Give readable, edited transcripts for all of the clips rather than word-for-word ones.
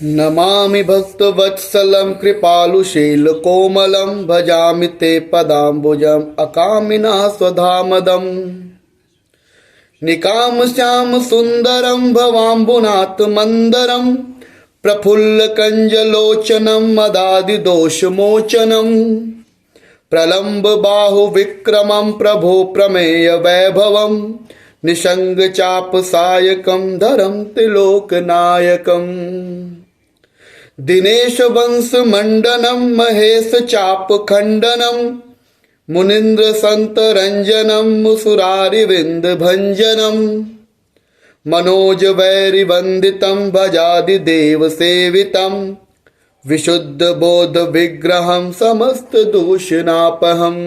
नमामि भक्तवत्सलं कृपालुशीलकोमलं भजामि ते पदाम्बुजम् अकामिनः स्वधामदम् निकामश्याम सुन्दरं भवाम्बुनाथ मन्दरं प्रफुल्लकञ्जलोचनं मदादिदोषमोचनं प्रलम्ब बाहुविक्रमं प्रभो प्रमेय वैभवं निषङ्गचापसायकं धरं त्रिलोकनायकम् दिनेश वंश मंडनम महेश चाप खंडनम मुनीन्द्र संत रंजनम मुसुरारि विंद भंजनम मनोज वैरि वंदितम भजादि देव सेवितम विशुद्ध बोध विग्रहम समस्त दूषणापहम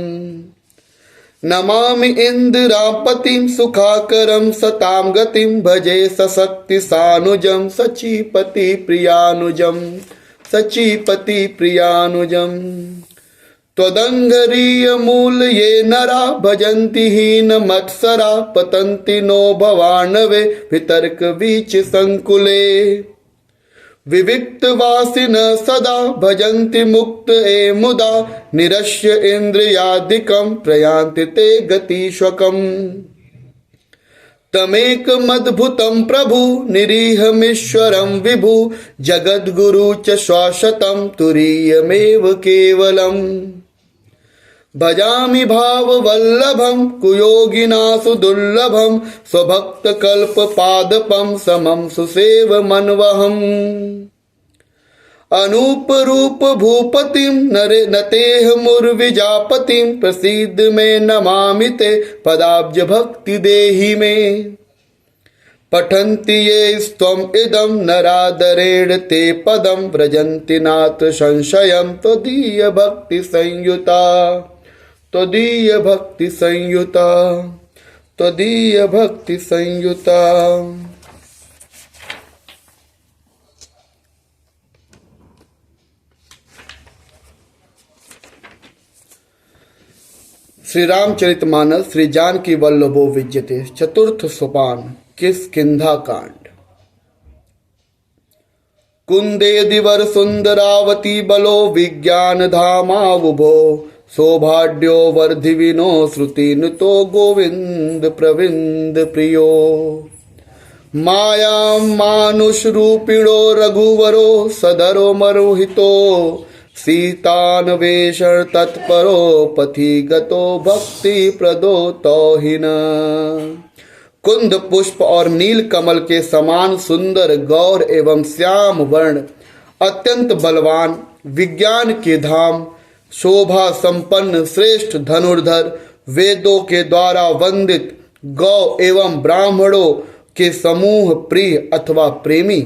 नमामि इंदिरापतिं सुखाकरं सतां गतिं भजे सशक्ति सानुजं सचीपति प्रियानुजं सचीपति प्रियानुजं त्वदङ्घ्रिय मूल ये नरा भजन्ति हीन मत्सरा पतन्ति नो भवानवे वितर्क वीच संकुले विविक्तवासिन सदा भजन्ति मुक्त ए मुदा निरस्य इंद्रियादिकं प्रयान्ति ते गतिष्वकम् तमेकमद्भुतं प्रभु निरीहमीश्वरं विभु जगद्गुरु च शाश्वतं तुरीयमेव केवलम् भजामि भाववल्लभं कुयोगिनासु दुर्लभं स्वभक्तकल्पपादपं समं सुसेवमन्वहम् अनूपरूप भूपतिं नतेह मुर्विजापतिं प्रसीद मे नमामि ते पदाब्ज भक्ति देहि मे पठन्ति ये स्त्वम् इदं नरादरेण ते पदं व्रजन्ति नात्र संशयं त्वदीय भक्ति संयुता त्वदीय भक्ति संयुता त्वदीय भक्ति संयुता। श्री रामचरितमानस श्री जानकी वल्लभो विजयते चतुर्थ सोपान किष्किंधा कांड। कुंदे दिवर सुंदरावती बलो विज्ञान धामावुभो सौभाड्यो वर्धिविनो श्रुतिनुतो गोविंद प्रविंद प्रियो मायां मानुष रूपिणो रघुवरो सदरो मरोहितो सीतान्वेषण तत्परो पथि गतो भक्ति प्रदो तौहिन। कुंद पुष्प और नील कमल के समान सुंदर गौर एवं श्याम वर्ण अत्यंत बलवान विज्ञान के धाम शोभा संपन्न श्रेष्ठ धनुर्धर वेदों के द्वारा वंदित गौ एवं ब्राह्मणों के समूह प्रिय अथवा प्रेमी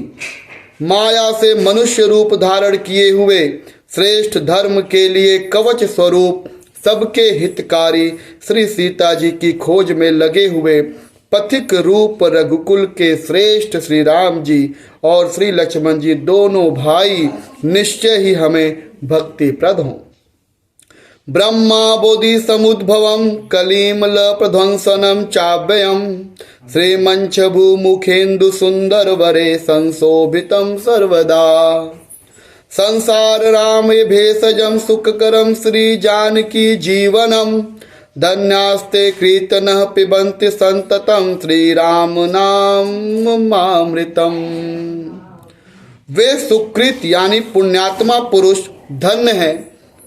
माया से मनुष्य रूप धारण किए हुए श्रेष्ठ धर्म के लिए कवच स्वरूप सबके हितकारी श्री सीता जी की खोज में लगे हुए पथिक रूप रघुकुल के श्रेष्ठ श्री राम जी और श्री लक्ष्मण जी दोनों भाई निश्चय ही हमें भक्ति प्रद हों। ब्रह्मा बोधि समुद्भवं कलिमल प्रध्वंसनं चाव्ययम् श्रीमंच भूमुखेन्दु सुंदर वरे संशोभितं सर्वदा संसार राम भेषजं सुखकरं श्री जानकी जीवनम् धन्यास्ते कीर्तनः पिबन्ति संततं श्री राम नामामृतम्। वे सुकृत यानी पुण्यात्मा पुरुष धन्य है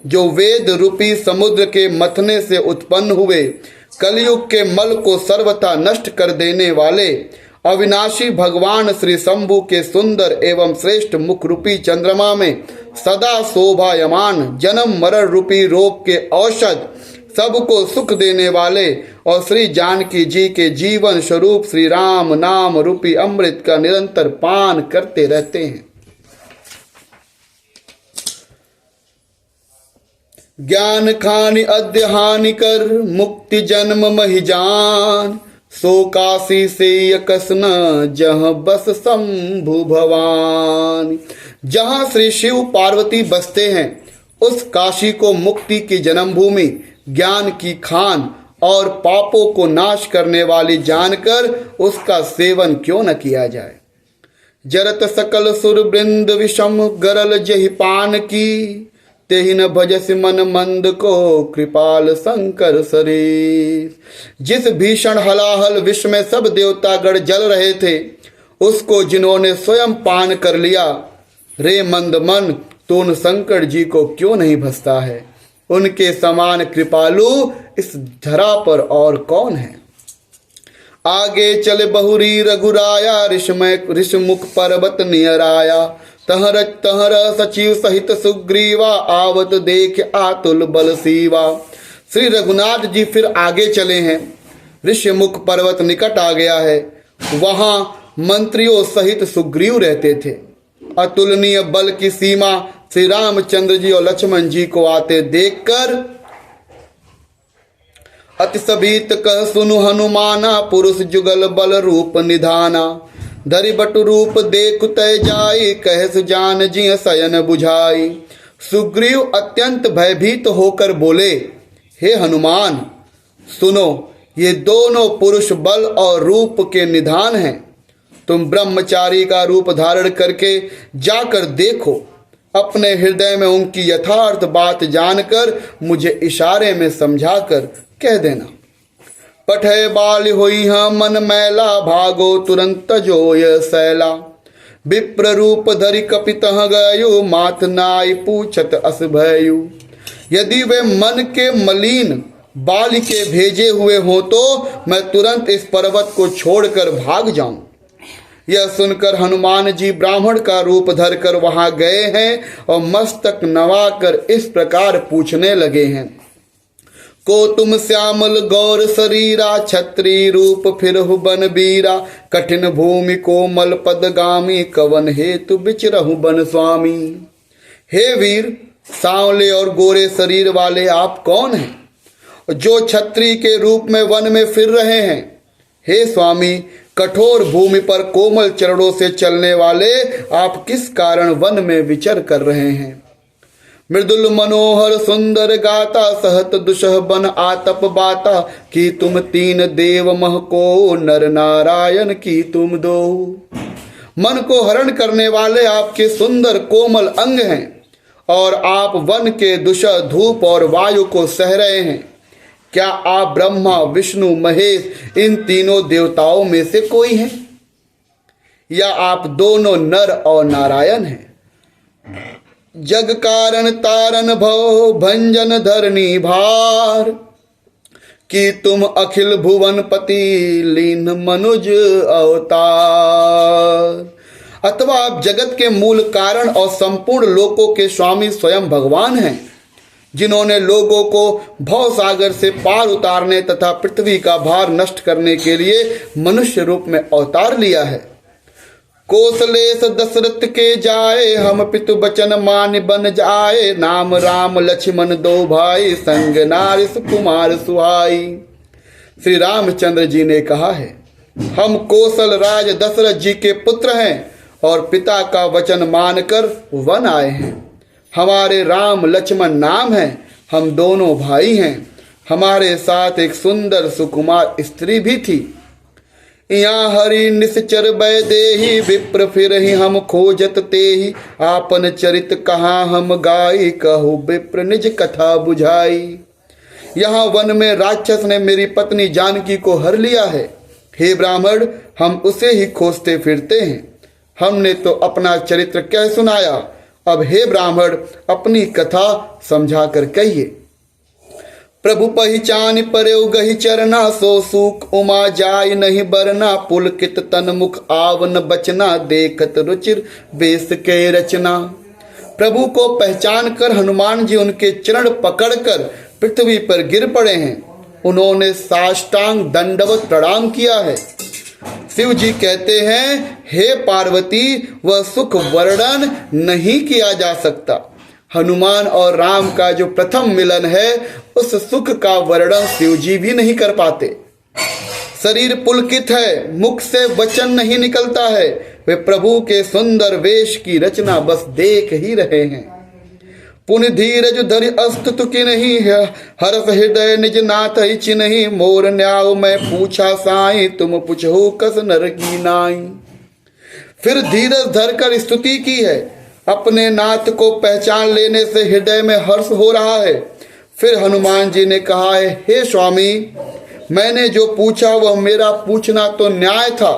जो वेद रूपी समुद्र के मथने से उत्पन्न हुए कलयुग के मल को सर्वथा नष्ट कर देने वाले अविनाशी भगवान श्री शंभु के सुंदर एवं श्रेष्ठ मुख रूपी चंद्रमा में सदा शोभायमान जन्म मरण रूपी रोग के औषध सबको सुख देने वाले और श्री जानकी जी के जीवन स्वरूप श्री राम नाम रूपी अमृत का निरंतर पान करते रहते हैं। ज्ञान खानि अद्य हानि कर मुक्ति जन्म महिजान सो काशी से यकसन जहाँ बस शंभु भवान। जहाँ श्री शिव पार्वती बसते हैं उस काशी को मुक्ति की जन्मभूमि ज्ञान की खान और पापों को नाश करने वाली जानकर उसका सेवन क्यों न किया जाए। जरत सकल सुर वृंद विषम गरल जहि पान की, तेहि न भजस मन मंद को कृपाल शंकर शरीर। जिस भीषण हलाहल विश्व में सब देवतागण जल रहे थे, उसको जिन्होंने स्वयं पान कर लिया, रे मंद मन, तो उन शंकर जी को क्यों नहीं भसता है? उनके समान कृपालु इस धरा पर और कौन है? आगे चले बहुरी रघुराया, ऋषमुख पर्वत नियर आया। तहर सचिव सहित सुग्रीवा, आवत देख आतुल बल सीवा। श्री रघुनाथ जी फिर आगे चले हैं। ऋषमुख पर्वत निकट आ गया है। वहां मंत्रियों सहित सुग्रीव रहते थे। अतुलनीय बल की सीमा श्री रामचंद्र जी और लक्ष्मण जी को आते देखकर अति सभीत कह सुनु हनुमाना, पुरुष जुगल बल रूप निधाना। धरि बटु रूप देख तय जाई, कह सुजान जी शयन बुझाई। सुग्रीव अत्यंत भयभीत होकर बोले, हे हनुमान सुनो, ये दोनों पुरुष बल और रूप के निधान हैं। तुम ब्रह्मचारी का रूप धारण करके जाकर देखो। अपने हृदय में उनकी यथार्थ बात जानकर मुझे इशारे में समझाकर कह देना। पठय बाल होई मन मैला, भागो तुरंत जोय सैला। विप्र रूप धरि कपित गयो, मात नाई पूछत अस भयु। यदि वे मन के मलिन बाल के भेजे हुए हो तो मैं तुरंत इस पर्वत को छोड़कर भाग जाऊं। यह सुनकर हनुमान जी ब्राह्मण का रूप धरकर वहां गए हैं और मस्तक नवाकर इस प्रकार पूछने लगे हैं। को तुम श्यामल गौर शरीरा, छत्री रूप फिरहु बन बीरा। कठिन भूमि कोमल पदगामी, कवन हेतु बिचरहु बन स्वामी। हे वीर, सांवले और गोरे शरीर वाले आप कौन हैं जो छत्री के रूप में वन में फिर रहे हैं? हे स्वामी, कठोर भूमि पर कोमल चरणों से चलने वाले आप किस कारण वन में विचर कर रहे हैं? मृदुल मनोहर सुंदर गाता, सहत दुसह बन आतप बाता। कि तुम तीन देव मह को, नर नारायण की तुम दो। मन को हरण करने वाले आपके सुंदर कोमल अंग हैं और आप वन के दुसह धूप और वायु को सह रहे हैं। क्या आप ब्रह्मा विष्णु महेश इन तीनों देवताओं में से कोई हैं, या आप दोनों नर और नारायण हैं? जग कारण तारन भव भंजन धरनी भार। कि तुम अखिल भुवन पति लीन मनुज अवतार। अथवा आप जगत के मूल कारण और संपूर्ण लोकों के स्वामी स्वयं भगवान हैं, जिन्होंने लोगों को भव सागर से पार उतारने तथा पृथ्वी का भार नष्ट करने के लिए मनुष्य रूप में अवतार लिया है। कौशलेश दशरथ के जाए, हम पितु बचन मान बन जाए। नाम राम लक्ष्मण दो भाई, संग नारिस कुमार सुहाई। श्री रामचंद्र जी ने कहा है, हम कौशल राज दशरथ जी के पुत्र हैं और पिता का वचन मानकर वन आए हैं। हमारे राम लक्ष्मण नाम है, हम दोनों भाई हैं। हमारे साथ एक सुंदर सुकुमार स्त्री भी थी। यहाँ हरि निश्चर बैदेही, विप्र फिर ही हम खोजत तेही। आपन चरित कहाँ हम गाई, कहु विप्र निज कथा बुझाई। यहाँ वन में राक्षस ने मेरी पत्नी जानकी को हर लिया है। हे ब्राह्मण, हम उसे ही खोजते फिरते हैं। हमने तो अपना चरित्र कह सुनाया, अब हे ब्राह्मण अपनी कथा समझा कर कहिए। प्रभु पहचान परयो गहि चरना, सो सूख उमा जाय नहीं बरना। पुलकित तन मुख आवन बचना, देखत रुचिर वेश के रचना। प्रभु को पहचान कर हनुमान जी उनके चरण पकड़कर पृथ्वी पर गिर पड़े हैं। उन्होंने साष्टांग दंडवत प्रणाम किया है। शिव जी कहते हैं, हे पार्वती, वह सुख वर्णन नहीं किया जा सकता। हनुमान और राम का जो प्रथम मिलन है, उस सुख का वर्णन शिव जी भी नहीं कर पाते। शरीर पुलकित है, मुख से वचन नहीं निकलता है। वे प्रभु के सुंदर वेश की रचना बस देख ही रहे हैं। पुन धीरज धरि अस्तुत की नहीं है, हर्ष हृदय निज नाथ इछि नहीं। मोर न्याव मैं पूछा साई, तुम पुछहु कस नर की नाई। फिर धीरज धरकर स्तुति की है। अपने नाथ को पहचान लेने से हृदय में हर्ष हो रहा है। फिर हनुमान जी ने कहा है, हे स्वामी, मैंने जो पूछा वह मेरा पूछना तो न्याय था।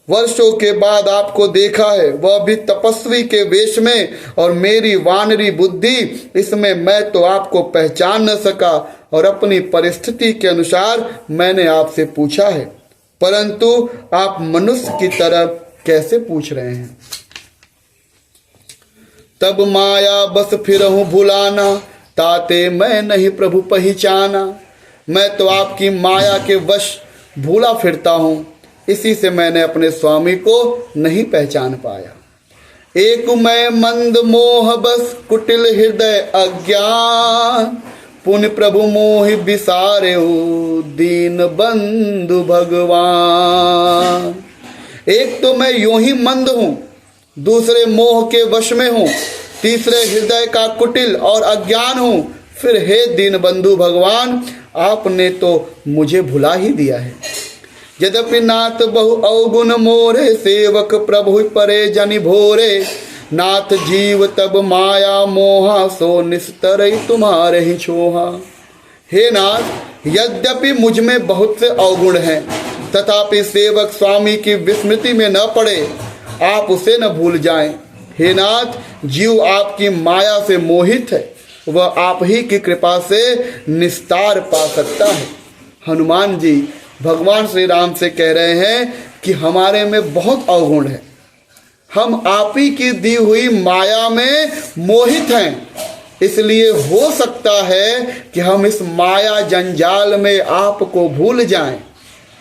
वर्षों के बाद आपको देखा है, वह भी तपस्वी के वेश में, और मेरी वानरी बुद्धि, इसमें मैं तो आपको पहचान न सका और अपनी परिस्थिति के अनुसार मैंने आपसे पूछा है, परंतु आप मनुष्य की तरह कैसे पूछ रहे हैं। तब माया बस फिरहूं भुलाना, ताते मैं नहीं प्रभु पहचाना। मैं तो आपकी माया के वश भूला फिरता हूँ, इसी से मैंने अपने स्वामी को नहीं पहचान पाया। एक मैं मंद मोह बस कुटिल हृदय अज्ञान, पुण्य प्रभु मोहि बिसारे दीन बंधु भगवान। एक तो मैं यूं ही मंद हूँ, दूसरे मोह के वश में हूँ, तीसरे हृदय का कुटिल और अज्ञान हूँ। फिर हे दीन बंधु भगवान, आपने तो मुझे भुला ही दिया है। यद्यपि नाथ बहु अवगुण मोरे, सेवक प्रभु परे जनि भोरे। नाथ जीव तब माया मोहा, सो निस्तरई तुम्हारे ही छोहा। हे नाथ, यद्यपि मुझ में बहुत से अवगुण हैं, तथापि सेवक स्वामी की विस्मृति में न पड़े, आप उसे न भूल जाएं। हे नाथ, जीव आपकी माया से मोहित है, वह आप ही की कृपा से निस्तार पा सकता है। हनुमान जी भगवान श्री राम से कह रहे हैं कि हमारे में बहुत अवगुण है, हम आप ही की दी हुई माया में मोहित हैं, इसलिए हो सकता है कि हम इस माया जंजाल में आपको भूल जाएं।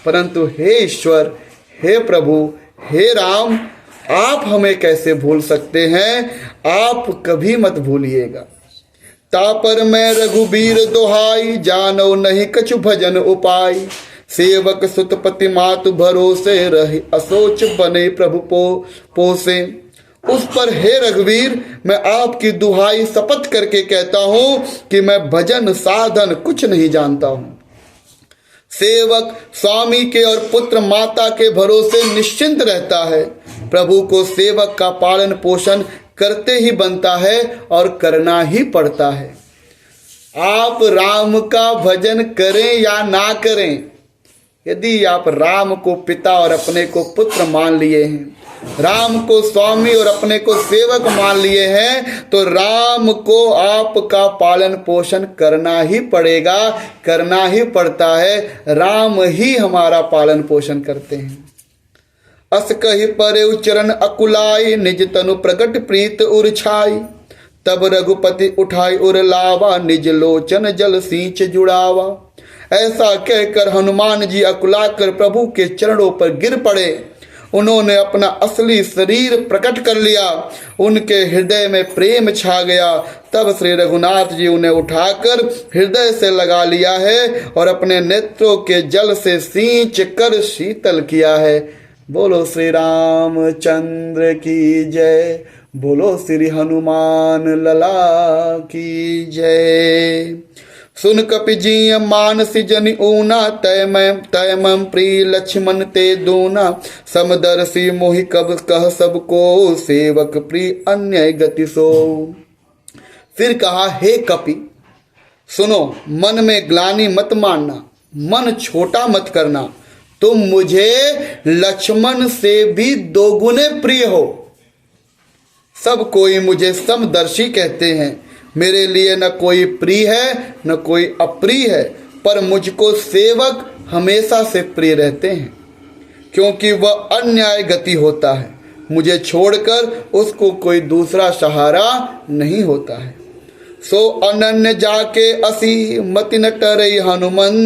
परंतु हे ईश्वर, हे प्रभु, हे राम, आप हमें कैसे भूल सकते हैं, आप कभी मत भूलिएगा। तापर मैं रघुबीर दोहाई, जानो नहीं कछु भजन उपाय। सेवक सुतपति मातु भरोसे, रहे असोच बने प्रभु पोसे। उस पर हे रघुवीर, मैं आपकी दुहाई शपथ करके कहता हूँ कि मैं भजन साधन कुछ नहीं जानता हूँ। सेवक स्वामी के और पुत्र माता के भरोसे निश्चिंत रहता है। प्रभु को सेवक का पालन पोषण करते ही बनता है और करना ही पड़ता है। आप राम का भजन करें या ना करें, यदि आप राम को पिता और अपने को पुत्र मान लिए हैं, राम को स्वामी और अपने को सेवक मान लिए हैं, तो राम को आपका पालन पोषण करना ही पड़ेगा, करना ही पड़ता है। राम ही हमारा पालन पोषण करते हैं। अस कहि परे उचरण अकुलाई, निज तनु प्रकट प्रीत उर छाई। तब रघुपति उठाई उर लावा, निज लोचन जल सींच जुड़ावा। ऐसा कहकर हनुमान जी अकुलाकर प्रभु के चरणों पर गिर पड़े। उन्होंने अपना असली शरीर प्रकट कर लिया, उनके हृदय में प्रेम छा गया। तब श्री रघुनाथ जी उन्हें उठाकर हृदय से लगा लिया है और अपने नेत्रों के जल से सींच कर शीतल किया है। बोलो श्री रामचंद्र की जय, बोलो श्री हनुमान लला की जय। सुन कपि जी मानसी जनि ऊना, तय मम प्रिय लक्ष्मण ते दूना। समदर्शी मोहि कब कह सबको, सेवक प्रिय अन्य गति सो। फिर कहा, हे कपि सुनो, मन में ग्लानि मत मानना, मन छोटा मत करना। तुम मुझे लक्ष्मण से भी दोगुने प्रिय हो। सब कोई मुझे समदर्शी कहते हैं, मेरे लिए न कोई प्रिय है न कोई अप्रिय है, पर मुझको सेवक हमेशा से प्रिय रहते हैं, क्योंकि वह अन्याय गति होता है। मुझे छोड़कर उसको कोई दूसरा सहारा नहीं होता है। सो अनन्य जाके असी, मति न टरई हनुमन।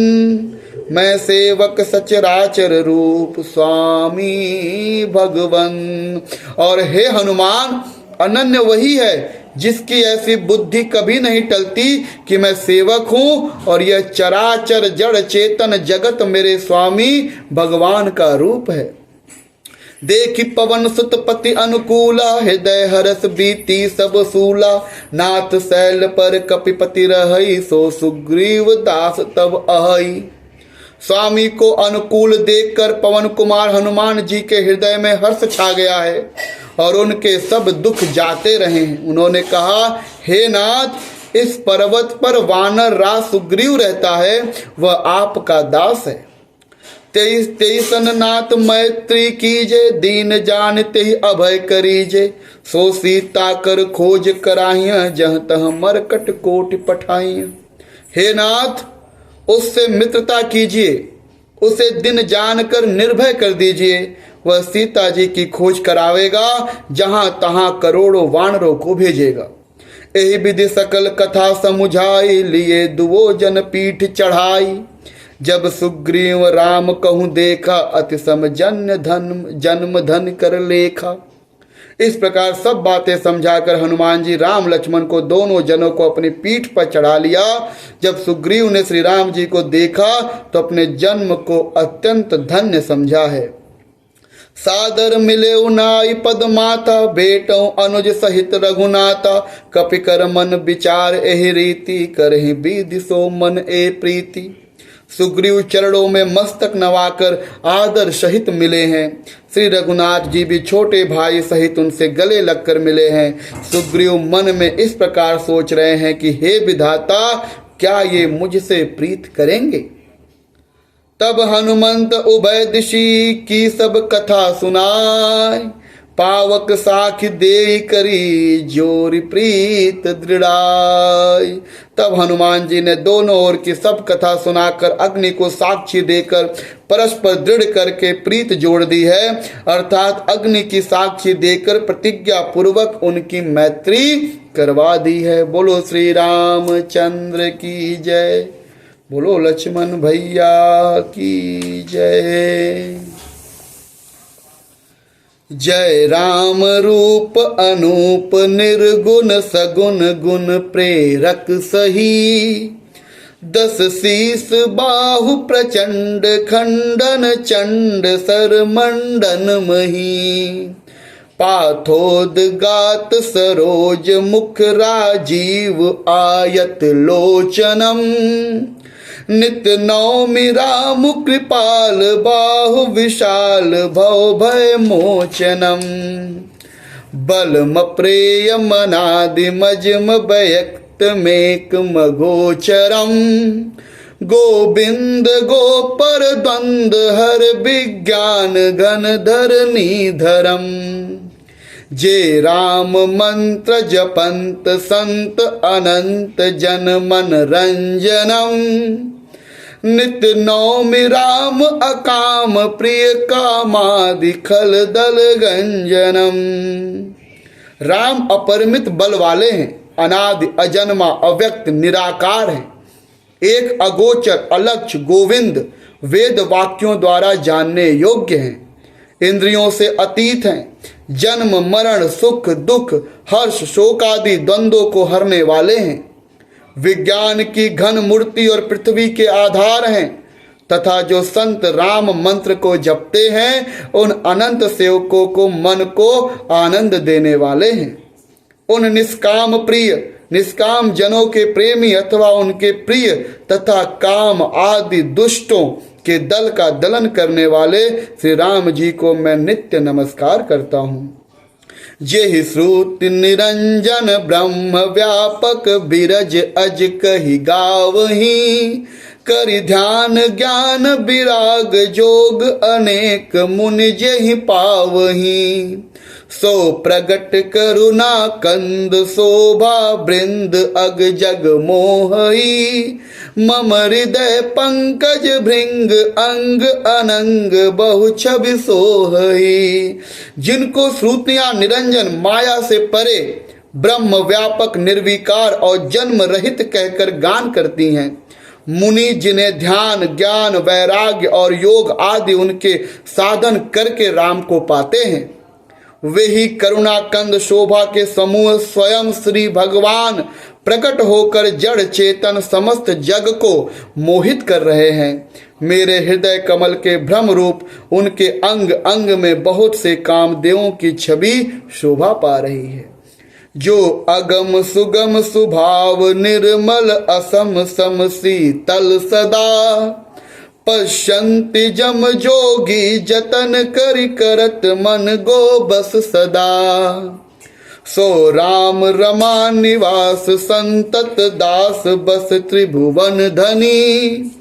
मैं सेवक सचराचर रूप, स्वामी भगवन। और हे हनुमान, अनन्य वही है जिसकी ऐसी बुद्धि कभी नहीं टलती कि मैं सेवक हूँ और यह चराचर जड़ चेतन जगत मेरे स्वामी भगवान का रूप है। देखी पवन सुतपति अनुकूला, हृदय हरस बीती सब सूला। नाथ शैल पर कपिपति रहई, सो सुग्रीव दास तब अहई। स्वामी को अनुकूल देखकर पवन कुमार हनुमान जी के हृदय में हर्ष छा गया है और उनके सब दुख जाते रहे हैं। उन्होंने कहा, हे नाथ, इस पर्वत पर वानर राज सुग्रीव रहता है, वह आपका दास है। तेईसन नाथ मैत्री कीजे, दीन जानते ही अभय करीजे। सो सीता कर खोज कराइया, जहाँ तह मरकट कोटि पठाइया। हे नाथ, उससे मित्रता कीजिए, उसे दिन जानकर निर्भय कर दीजिए। वह सीता जी की खोज करावेगा, जहां तहां करोड़ों वानरों को भेजेगा। यही विधि सकल कथा समुझाई, लिए दुवो जन पीठ चढ़ाई। जब सुग्रीव राम कहूँ देखा, अति सम जन्म धन कर लेखा। इस प्रकार सब बातें समझाकर हनुमान जी राम लक्ष्मण को दोनों जनों को अपनी पीठ पर चढ़ा लिया। जब सुग्रीव ने श्री राम जी को देखा तो अपने जन्म को अत्यंत धन्य समझा है। सादर मिले उनाई पद माता, बेटों अनुज सहित रघुनाथा। कपि कर मन विचार एहि रीति, करहि विधि सो मन ए प्रीति। सुग्रीव चरणों में मस्तक नवाकर आदर सहित मिले हैं। श्री रघुनाथ जी भी छोटे भाई सहित उनसे गले लगकर मिले हैं। सुग्रीव मन में इस प्रकार सोच रहे हैं कि हे विधाता, क्या ये मुझसे प्रीत करेंगे। तब हनुमंत उभय दिशि की सब कथा सुनाय, पावक साखी दे करी जोरी प्रीत दृढ़ाई। तब हनुमान जी ने दोनों ओर की सब कथा सुनाकर अग्नि को साक्षी देकर परस्पर दृढ़ करके प्रीत जोड़ दी है, अर्थात अग्नि की साक्षी देकर प्रतिज्ञा पूर्वक उनकी मैत्री करवा दी है। बोलो श्री रामचंद्र की जय, बोलो लक्ष्मण भैया की जय। जय राम रूप अनूप निर्गुण सगुण गुण प्रेरक सही। 10 शीस बाहु प्रचंड खंडन चंड सर मंडन मही। पाथोदगात सरोज मुख राजीव आयत लोचनम। नित्य नौमि राम कृपाल बाहु विशाल भव भय मोचनम। बलम प्रेय मनादि मजम व्यक्त मेक मगोचरम। गोविंद गोपर द्वंद हर विज्ञान घन धरनी धरम। जे राम मंत्र जपंत संत अनंत जन मन रंजनम। नित्य नौमि राम अकाम प्रिय कामादि खल दल गंजनम। राम अपरिमित बल वाले हैं, अनादि अजन्मा अव्यक्त निराकार हैं, एक अगोचर अलक्ष्य गोविंद वेद वाक्यों द्वारा जानने योग्य हैं, इंद्रियों से अतीत हैं, जन्म मरण सुख दुख हर्ष शोक आदि द्वंद्वों को हरने वाले हैं, विज्ञान की घन मूर्ति और पृथ्वी के आधार हैं, तथा जो संत राम मंत्र को जपते हैं उन अनंत सेवकों को मन को आनंद देने वाले हैं। उन निष्काम प्रिय निष्काम जनों के प्रेमी अथवा उनके प्रिय तथा काम आदि दुष्टों के दल का दलन करने वाले श्री राम जी को मैं नित्य नमस्कार करता हूँ। जेहि श्रुति निरंजन ब्रह्म व्यापक बिरज अज कहि गावही। करि ध्यान ज्ञान विराग जोग अनेक मुनि जेहि पावही। सो प्रगट करुणा कंद शोभा बृंद अग जग मोहई। मम हृदय पंकज भृंग अंग अनंग बहु छवि सोहई। जिनको श्रुतियां निरंजन माया से परे ब्रह्म व्यापक निर्विकार और जन्म रहित कहकर गान करती हैं, मुनि जिन्हें ध्यान ज्ञान वैराग्य और योग आदि उनके साधन करके राम को पाते हैं, वे ही करुणा कंद शोभा के समूह स्वयं श्री भगवान प्रकट होकर जड़ चेतन समस्त जग को मोहित कर रहे हैं। मेरे हृदय कमल के भ्रम रूप उनके अंग अंग में बहुत से कामदेवों की छवि शोभा पा रही है। जो अगम सुगम सुभाव निर्मल असम सम शीतल सदा। पश्यन्ति जम जोगी जतन करि करत मन गो बस सदा। सो राम रमा निवास संतत दास बस त्रिभुवन धनी।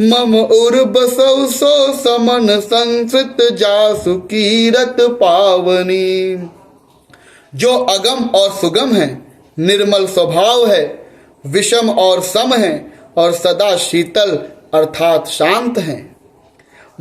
मम उर बसौ सो समन संसृत जासु कीरत पावनी। जो अगम और सुगम है, निर्मल स्वभाव है, विषम और सम है और सदा शीतल अर्थात शांत हैं।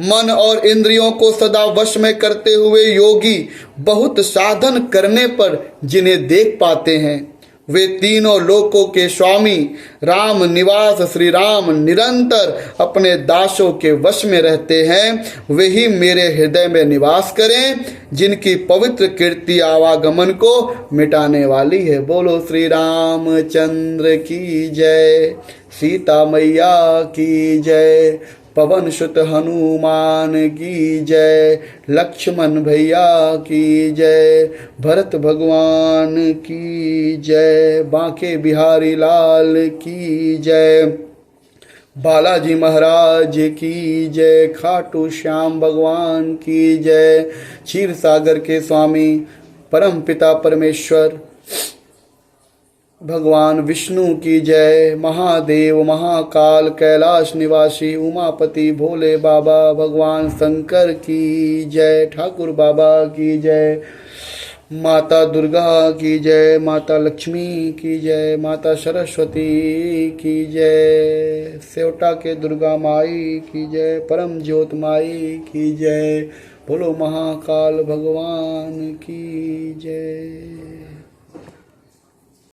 मन और इंद्रियों को सदा वश में करते हुए योगी बहुत साधन करने पर जिन्हें देख पाते हैं, वे तीनों लोकों के स्वामी राम निवास श्री राम निरंतर अपने दासों के वश में रहते हैं। वे ही मेरे हृदय में निवास करें, जिनकी पवित्र कीर्ति आवागमन को मिटाने वाली है। बोलो श्री रामचंद्र की जय, सीता मैया की जय, पवन सुत हनुमान की जय, लक्ष्मण भैया की जय, भरत भगवान की जय, बांके बिहारी लाल की जय, बालाजी महाराज की जय, खाटू श्याम भगवान की जय, क्षीर सागर के स्वामी परम पिता परमेश्वर भगवान विष्णु की जय, महादेव महाकाल कैलाश निवासी उमापति भोले बाबा भगवान शंकर की जय, ठाकुर बाबा की जय, माता दुर्गा की जय, माता लक्ष्मी की जय, माता सरस्वती की जय, सेवटा के दुर्गा माई की जय, परम ज्योत माई की जय, बोलो महाकाल भगवान की जय।